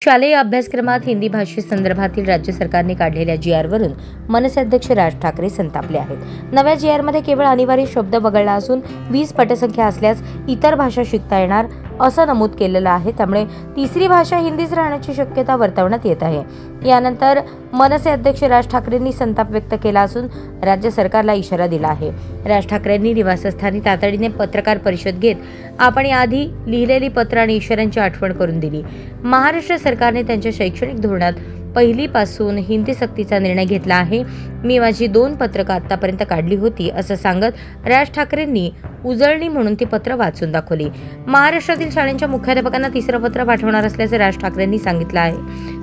शालेय अभ्यासक्रमात हिंदी भाषेसंदर्भातील राज्य सरकारने काढलेल्या जी.आर.वरून मनसे अध्यक्ष राज ठाकरे संतापले आहेत। नव्या जी.आर.मध्ये केवळ अनिवार्य शब्द वगळला असून 20 पटसंख्या असल्यास इतर भाषा शिकता येणार असं नमूद केलेलं आहे। त्यामुळे तिसरी भाषा हिंदीच राहण्याची शक्यता वर्तवण्यात येत आहे। यानंतर मनसे अध्यक्ष राज ठाकरेंनी संताप व्यक्त केला असून राज्य सरकारला इशारा दिला आहे। राज ठाकरेंनी निवासस्थानी तातडीने पत्रकार परिषद घेत आपण याआधी लिहिलेली पत्र आणि इशाऱ्यांची आठवण करून दिली। महाराष्ट्र सरकारने त्यांच्या शैक्षणिक धोरणात पहिलीपासून हिंदी सक्तीचा निर्णय घेतला आहे। मी माझी 2 पत्रकं आतापर्यंत काढली होती असं सांगत राज ठाकरेंनी उजळणी म्हणून ती पत्र वाचून दाखवली। महाराष्ट्रातील शाळांच्या मुख्याध्यापकांना तिसरं पत्र पाठवणार असल्याचं राज ठाकरेंनी सांगितलं आहे।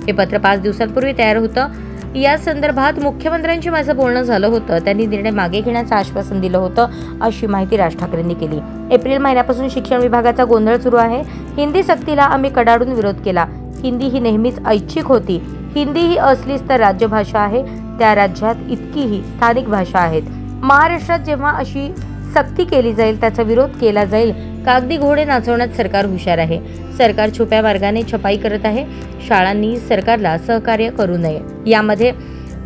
हे पत्र 5 दिवसांपूर्वी तयार होतं। या संदर्भात मुख्यमंत्र्यांशी माझं बोलणं झालं होतं। त्यांनी निर्णय मागे घेण्याचं आश्वासन दिलं होतं अशी माहिती राज ठाकरेंनी केली। एप्रिल महिन्यापासून शिक्षण विभागाचा गोंधळ सुरू आहे। हिंदी सक्तीला आम्ही कडाडून विरोध केला। हिंदी ही नेहमीच ऐच्छिक होती। हिंदी ही असलीच तर राज्यभाषा आहे। त्या राज्यात इतकीही स्थानिक भाषा आहेत। महाराष्ट्रात जेव्हा अशी सक्ती केली जाईल त्याचा विरोध केला जाईल। कागदी घोडे नाचवण्यात सरकार हुशार आहे। सरकार छुप्या मार्गाने छपाई करत आहे। शाळांनी सरकारला सहकार्य करू नये। यामध्ये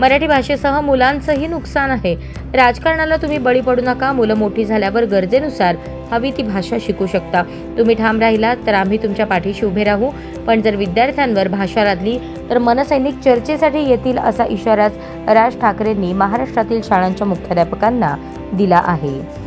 मराठी भाषेसह मुलांचंही नुकसान आहे। राजकारणाला तुम्ही बळी पडू नका। मुलं मोठी झाल्यावर गरजेनुसार हवी ती भाषा शिकू शकता। तुम्ही ठाम राहिलात तर आम्ही तुमच्या पाठीशी उभे राहू। पण जर विद्यार्थ्यांवर भाषा लादली तर मनसैनिक चर्चेसाठी येतील असा इशाराच राज ठाकरेंनी महाराष्ट्रातील शाळांच्या मुख्याध्यापकांना दिला आहे।